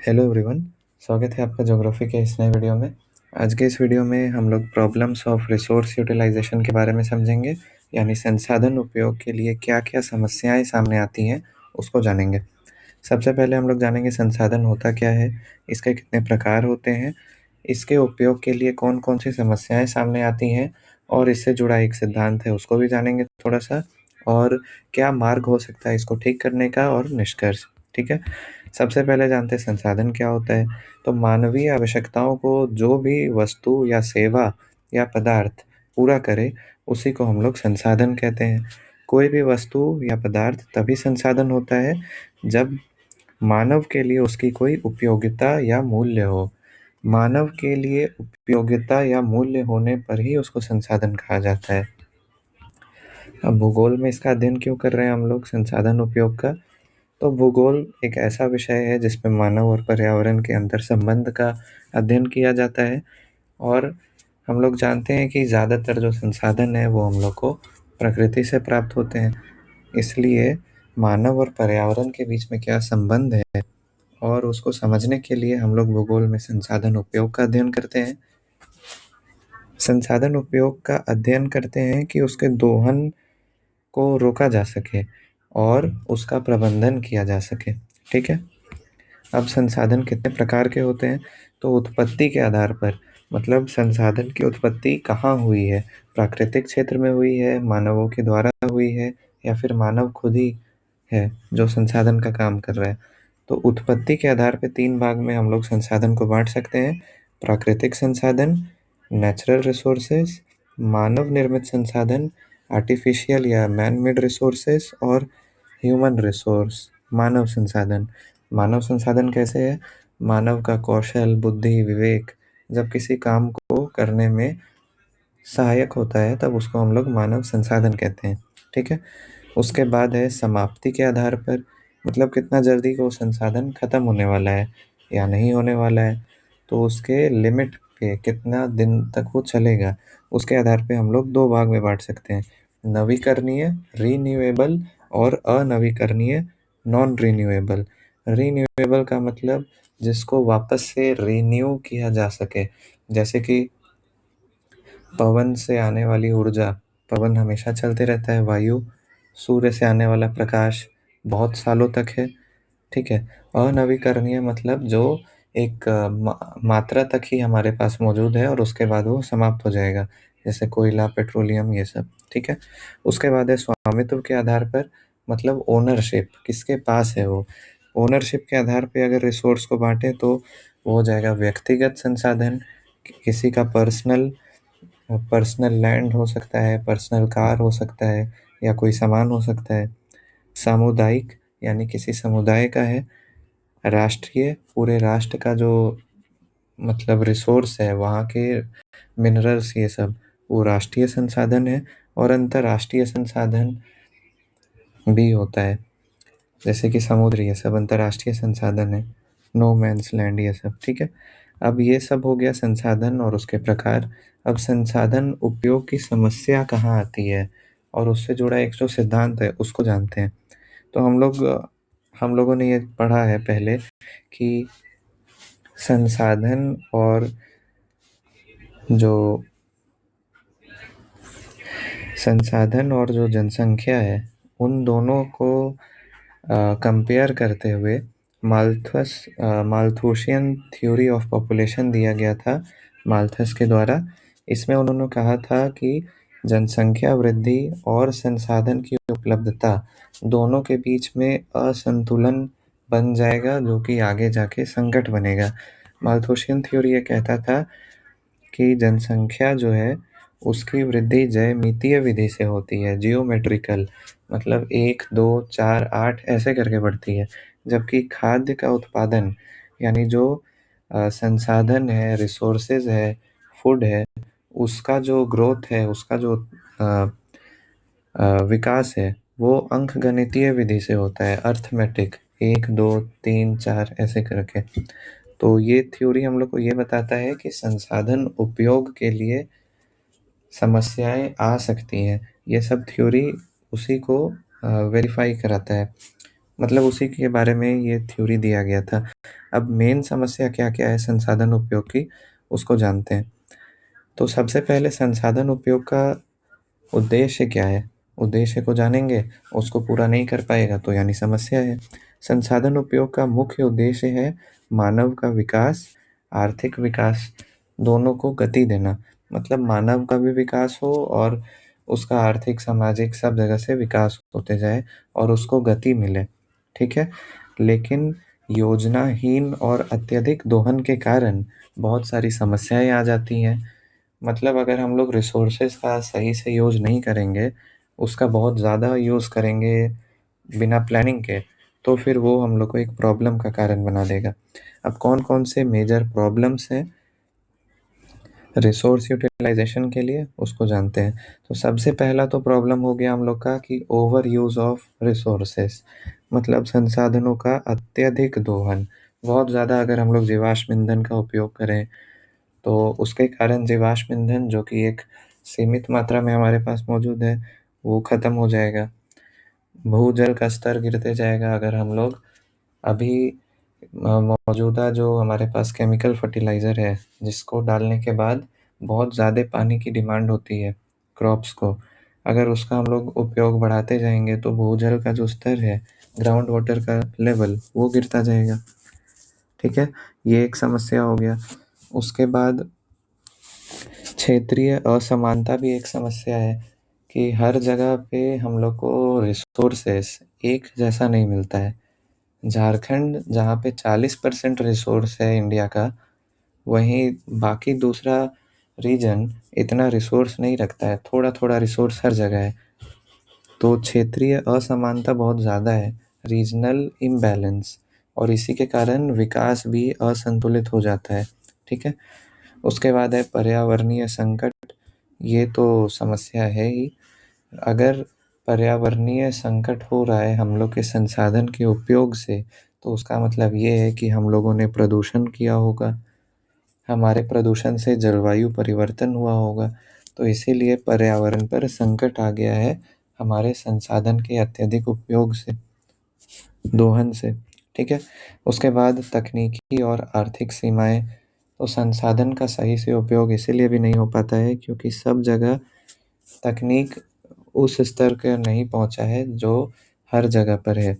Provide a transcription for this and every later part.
Hello everyone. स्वागत है आपका ज्योग्राफी के इस नए वीडियो में। आज के इस वीडियो में हम लोग प्रॉब्लम्स ऑफ रिसोर्स यूटिलाइजेशन के बारे में समझेंगे, यानी संसाधन उपयोग के लिए क्या क्या समस्याएं सामने आती हैं उसको जानेंगे। सबसे पहले हम लोग जानेंगे संसाधन होता क्या है, इसके कितने प्रकार होते हैं, इसके उपयोग के लिए कौन कौन सी समस्याएं सामने आती हैं और इससे जुड़ा एक सिद्धांत है उसको भी जानेंगे थोड़ा सा, और क्या मार्ग हो सकता है इसको ठीक करने का और निष्कर्ष। ठीक है, सबसे पहले जानते हैं संसाधन क्या होता है। तो मानवीय आवश्यकताओं को जो भी वस्तु या सेवा या पदार्थ पूरा करे उसी को हम लोग संसाधन कहते हैं। कोई भी वस्तु या पदार्थ तभी संसाधन होता है जब मानव के लिए उसकी कोई उपयोगिता या मूल्य हो। मानव के लिए उपयोगिता या मूल्य होने पर ही उसको संसाधन कहा जाता है। अब भूगोल में इसका अध्ययन क्यों कर रहे हैं हम लोग संसाधन उपयोग का? तो भूगोल एक ऐसा विषय है जिसमें मानव और पर्यावरण के अंतर संबंध का अध्ययन किया जाता है, और हम लोग जानते हैं कि ज़्यादातर जो संसाधन है वो हम लोग को प्रकृति से प्राप्त होते हैं। इसलिए मानव और पर्यावरण के बीच में क्या संबंध है और उसको समझने के लिए हम लोग भूगोल में संसाधन उपयोग का अध्ययन करते हैं। संसाधन उपयोग का अध्ययन करते हैं कि उसके दोहन को रोका जा सके और उसका प्रबंधन किया जा सके। ठीक है, अब संसाधन कितने प्रकार के होते हैं? तो उत्पत्ति के आधार पर, मतलब संसाधन की उत्पत्ति कहाँ हुई है, प्राकृतिक क्षेत्र में हुई है, मानवों के द्वारा हुई है, या फिर मानव खुद ही है जो संसाधन का काम कर रहा है। तो उत्पत्ति के आधार पर 3 भाग में हम लोग संसाधन को बांट सकते हैं: प्राकृतिक संसाधन, नेचुरल रिसोर्सेस, मानव निर्मित संसाधन, आर्टिफिशियल या मैन मेड रिसोर्सेस, और ह्यूमन रिसोर्स, मानव संसाधन। मानव संसाधन कैसे है? मानव का कौशल, बुद्धि, विवेक जब किसी काम को करने में सहायक होता है तब उसको हम लोग मानव संसाधन कहते हैं। ठीक है, उसके बाद है समाप्ति के आधार पर, मतलब कितना जल्दी वो संसाधन खत्म होने वाला है या नहीं होने वाला है, तो उसके लिमिट पे कितना दिन तक वो चलेगा, उसके आधार पे हम लोग 2 भाग में बांट सकते हैं: नवीकरणीय रीन्यूएबल और अनवीकरणीय नॉन रीन्यूएबल। रीन्यूएबल का मतलब जिसको वापस से रीन्यू किया जा सके, जैसे कि पवन से आने वाली ऊर्जा, पवन हमेशा चलते रहता है। वायु, सूर्य से आने वाला प्रकाश बहुत सालों तक है। ठीक है, अनवीकरणीय मतलब जो एक मात्रा तक ही हमारे पास मौजूद है और उसके बाद वो समाप्त हो जाएगा, जैसे कोयला, पेट्रोलियम, ये सब। ठीक है, उसके बाद है स्वामित्व के आधार पर, मतलब ओनरशिप, किसके पास है वो। ओनरशिप के आधार पे अगर रिसोर्स को बांटे तो वो हो जाएगा व्यक्तिगत संसाधन, किसी का पर्सनल लैंड हो सकता है, पर्सनल कार हो सकता है, या कोई सामान हो सकता है। सामुदायिक, यानी किसी समुदाय का है। राष्ट्रीय, पूरे राष्ट्र का जो मतलब रिसोर्स है, वहाँ के मिनरल्स, ये सब वो राष्ट्रीय संसाधन है। और अंतर्राष्ट्रीय संसाधन भी होता है, जैसे कि समुद्र, ये सब अंतर्राष्ट्रीय संसाधन है। नो मैन्स लैंड, ये सब। ठीक है, अब ये सब हो गया संसाधन और उसके प्रकार। अब संसाधन उपयोग की समस्या कहाँ आती है और उससे जुड़ा एक जो सिद्धांत है उसको जानते हैं। तो हम लोगों ने ये पढ़ा है पहले कि संसाधन और जो जनसंख्या है उन दोनों को कंपेयर करते हुए माल्थुसियन थ्योरी ऑफ पॉपुलेशन दिया गया था माल्थस के द्वारा। इसमें उन्होंने कहा था कि जनसंख्या वृद्धि और संसाधन की उपलब्धता दोनों के बीच में असंतुलन बन जाएगा, जो कि आगे जाके संकट बनेगा। माल्थुसियन थ्योरी ये कहता था कि जनसंख्या जो है उसकी वृद्धि ज्यामितीय विधि से होती है, जियोमेट्रिकल, मतलब 1, 2, 4, 8 ऐसे करके बढ़ती है। जबकि खाद्य का उत्पादन, यानी जो संसाधन है, रिसोर्सेज है, फूड है, उसका जो ग्रोथ है, उसका जो विकास है, वो अंकगणितीय विधि से होता है, अर्थमेटिक, 1, 2, 3, 4 ऐसे करके। तो ये थ्योरी हम लोग को ये बताता है कि संसाधन उपयोग के लिए समस्याएं आ सकती हैं। ये सब थ्योरी उसी को वेरीफाई कराता है। मतलब उसी के बारे में ये थ्योरी दिया गया था। अब मेन समस्या क्या-क्या है संसाधन उपयोग की, उसको जानते हैं। तो सबसे पहले संसाधन उपयोग का उद्देश्य क्या है? उद्देश्य को जानेंगे, उसको पूरा नहीं कर पाएगा तो यानी समस्या है। संसाधन उपयोग का मुख्य उद्देश्य है मानव का विकास, आर्थिक विकास दोनों को गति देना। मतलब मानव का भी विकास हो और उसका आर्थिक, सामाजिक सब जगह से विकास होते जाए और उसको गति मिले, ठीक है? लेकिन योजनाहीन और अत्यधिक दोहन के कारण बहुत सारी समस्याएँ आ जाती हैं। मतलब अगर हम लोग रिसोर्सेज का सही से यूज़ नहीं करेंगे, उसका बहुत ज़्यादा यूज़ करेंगे बिना प्लानिंग के, तो फिर वो हम लोग को एक प्रॉब्लम का कारण बना देगा। अब कौन-कौन से मेजर प्रॉब्लम्स हैं रिसोर्स यूटिलाइज़ेशन के लिए, उसको जानते हैं। तो सबसे पहला तो प्रॉब्लम हो गया हम लोग का कि ओवर यूज़ ऑफ रिसोर्सेज, मतलब संसाधनों का अत्यधिक दोहन। बहुत ज़्यादा अगर हम लोग जीवाश्म ईंधन का उपयोग करें तो उसके कारण जीवाश्म ईंधन जो कि एक सीमित मात्रा में हमारे पास मौजूद है, वो ख़त्म हो जाएगा। भूजल का स्तर गिरते जाएगा अगर हम लोग अभी मौजूदा जो हमारे पास केमिकल फर्टिलाइज़र है, जिसको डालने के बाद बहुत ज़्यादा पानी की डिमांड होती है क्रॉप्स को, अगर उसका हम लोग उपयोग बढ़ाते जाएँगे तो भूजल का जो स्तर है, ग्राउंड वाटर का लेवल, वो गिरता जाएगा, ठीक है? ये एक समस्या हो गया। उसके बाद क्षेत्रीय असमानता भी एक समस्या है कि हर जगह पे हम लोग को रिसोर्सेस एक जैसा नहीं मिलता है। झारखंड जहाँ पे 40% रिसोर्स है इंडिया का, वहीं बाकी दूसरा रीजन इतना रिसोर्स नहीं रखता है, थोड़ा-थोड़ा रिसोर्स हर जगह है। तो क्षेत्रीय असमानता बहुत ज़्यादा है, रीजनल इम्बैलेंस, और इसी के कारण विकास भी असंतुलित हो जाता है, ठीक है? उसके बाद है पर्यावरणीय संकट, ये तो समस्या है ही। अगर पर्यावरणीय संकट हो रहा है हम लोग के संसाधन के उपयोग से, तो उसका मतलब ये है कि हम लोगों ने प्रदूषण किया होगा, हमारे प्रदूषण से जलवायु परिवर्तन हुआ होगा, तो इसीलिए पर्यावरण पर संकट आ गया है हमारे संसाधन के अत्यधिक उपयोग से, दोहन से, ठीक है? उसके बाद तकनीकी और आर्थिक सीमाएँ, तो संसाधन का सही से उपयोग इसीलिए भी नहीं हो पाता है क्योंकि सब जगह तकनीक उस स्तर का नहीं पहुँचा है जो हर जगह पर है,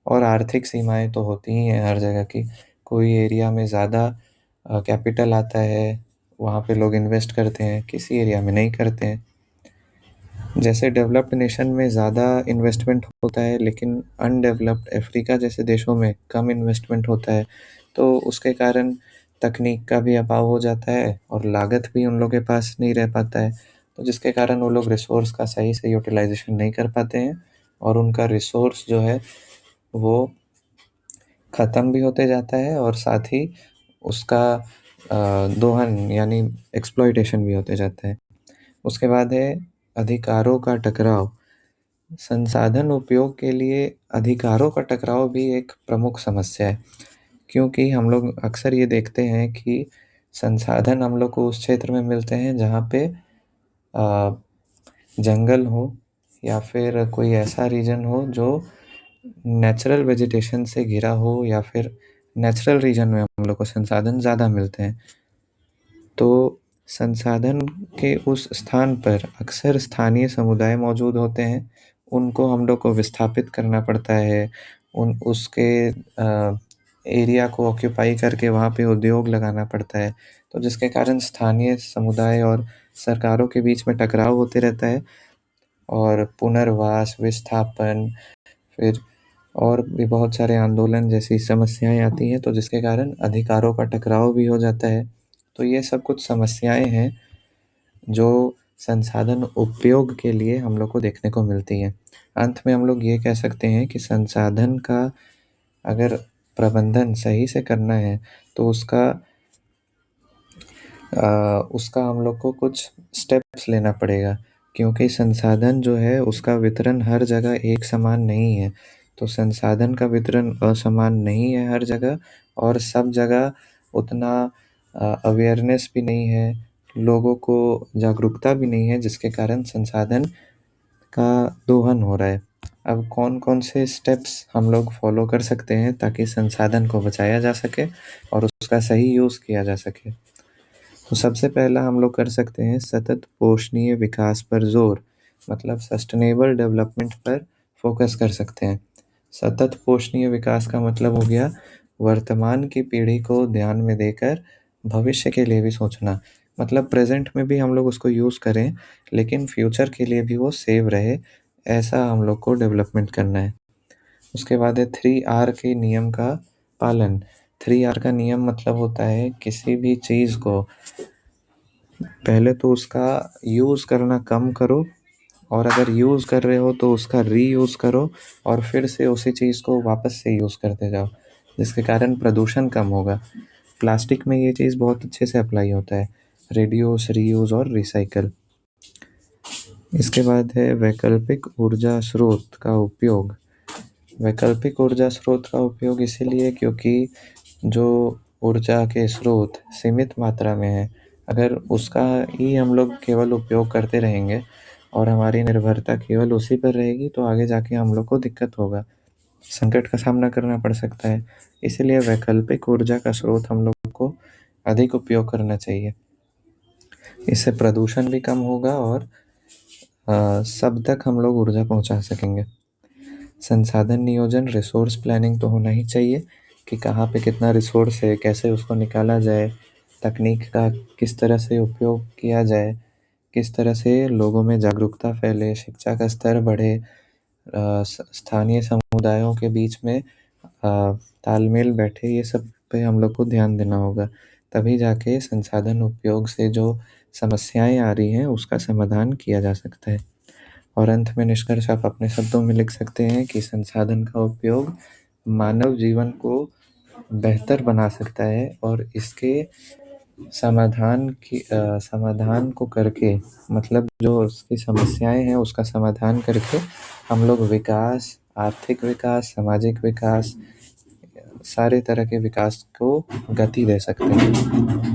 और आर्थिक सीमाएँ तो होती ही हैं हर जगह की। कोई एरिया में ज़्यादा कैपिटल आता है, वहाँ पे लोग इन्वेस्ट करते हैं, किसी एरिया में नहीं करते हैं। जैसे डेवलप्ड नेशन में ज़्यादा इन्वेस्टमेंट होता है लेकिन अनडेवलप्ड अफ्रीका जैसे देशों में कम इन्वेस्टमेंट होता है, तो उसके कारण तकनीक का भी अभाव हो जाता है और लागत भी उन लोग के पास नहीं रह पाता है, तो जिसके कारण वो लोग रिसोर्स का सही से यूटिलाइज़ेशन नहीं कर पाते हैं और उनका रिसोर्स जो है वो ख़त्म भी होते जाता है और साथ ही उसका दोहन यानी एक्सप्लॉइटेशन भी होते जाता है। उसके बाद है अधिकारों का टकराव। संसाधन उपयोग के लिए अधिकारों का टकराव भी एक प्रमुख समस्या है, क्योंकि हम लोग अक्सर ये देखते हैं कि संसाधन हम लोग को उस क्षेत्र में मिलते हैं जहाँ पे अ, जंगल हो या फिर कोई ऐसा रीजन हो जो नेचुरल वेजिटेशन से घिरा हो या फिर नेचुरल रीजन में हम लोग को संसाधन ज़्यादा मिलते हैं। तो संसाधन के उस स्थान पर अक्सर स्थानीय समुदाय मौजूद होते हैं, उनको हम लोग को विस्थापित करना पड़ता है, उन उसके एरिया को ऑक्यूपाई करके वहाँ पे उद्योग लगाना पड़ता है, तो जिसके कारण स्थानीय समुदाय और सरकारों के बीच में टकराव होते रहता है और पुनर्वास, विस्थापन, फिर और भी बहुत सारे आंदोलन जैसी समस्याएँ आती हैं, तो जिसके कारण अधिकारों का टकराव भी हो जाता है। तो ये सब कुछ समस्याएँ हैं, जो संसाधन उपयोग के लिए हम लोग को देखने को मिलती हैं। अंत में हम लोग ये कह सकते हैं कि संसाधन का अगर प्रबंधन सही से करना है, तो उसका हम लोग को कुछ स्टेप्स लेना पड़ेगा, क्योंकि संसाधन जो है उसका वितरण हर जगह एक समान नहीं है। तो संसाधन का वितरण असमान नहीं है हर जगह और सब जगह उतना अवेयरनेस भी नहीं है, लोगों को जागरूकता भी नहीं है जिसके कारण संसाधन का दोहन हो रहा है। अब कौन-कौन से स्टेप्स हम लोग फॉलो कर सकते हैं ताकि संसाधन को बचाया जा सके और उसका सही यूज़ किया जा सके? तो सबसे पहला हम लोग कर सकते हैं सतत पोषणीय विकास पर जोर, मतलब सस्टेनेबल डेवलपमेंट पर फोकस कर सकते हैं। सतत पोषणीय विकास का मतलब हो गया वर्तमान की पीढ़ी को ध्यान में देकर भविष्य के लिए भी सोचना। मतलब प्रेजेंट में भी हम लोग उसको यूज़ करें, लेकिन फ्यूचर के लिए भी वो सेव रहे, ऐसा हम लोग को डेवलपमेंट करना है। उसके बाद है 3R के नियम का पालन। 3R का नियम मतलब होता है किसी भी चीज़ को पहले तो उसका यूज़ करना कम करो, और अगर यूज़ कर रहे हो तो उसका रीयूज़ करो और फिर से उसी चीज़ को वापस से यूज़ करते जाओ, जिसके कारण प्रदूषण कम होगा। प्लास्टिक में ये चीज़ बहुत अच्छे से अप्लाई होता है, रिड्यूस, रीयूज़ और रिसाइकल। इसके बाद है वैकल्पिक ऊर्जा स्रोत का उपयोग। वैकल्पिक ऊर्जा स्रोत का उपयोग इसीलिए क्योंकि जो ऊर्जा के स्रोत सीमित मात्रा में है, अगर उसका ही हम लोग केवल उपयोग करते रहेंगे और हमारी निर्भरता केवल उसी पर रहेगी तो आगे जाके हम लोग को दिक्कत होगा, संकट का सामना करना पड़ सकता है। इसीलिए वैकल्पिक ऊर्जा का स्रोत हम लोग को अधिक उपयोग करना चाहिए। इससे प्रदूषण भी कम होगा और सब तक हम लोग ऊर्जा पहुंचा सकेंगे। संसाधन नियोजन, रिसोर्स प्लानिंग तो होना ही चाहिए कि कहाँ पे कितना रिसोर्स है, कैसे उसको निकाला जाए, तकनीक का किस तरह से उपयोग किया जाए, किस तरह से लोगों में जागरूकता फैले, शिक्षा का स्तर बढ़े, स्थानीय समुदायों के बीच में तालमेल बैठे, ये सब पे हम लोग को ध्यान देना होगा। तभी जाके संसाधन उपयोग से जो समस्याएं आ रही हैं उसका समाधान किया जा सकता है। और अंत में निष्कर्ष आप अपने शब्दों में लिख सकते हैं कि संसाधन का उपयोग मानव जीवन को बेहतर बना सकता है और इसके समाधान को करके, मतलब जो उसकी समस्याएं हैं उसका समाधान करके हम लोग विकास, आर्थिक विकास, सामाजिक विकास, सारे तरह के विकास को गति दे सकते हैं।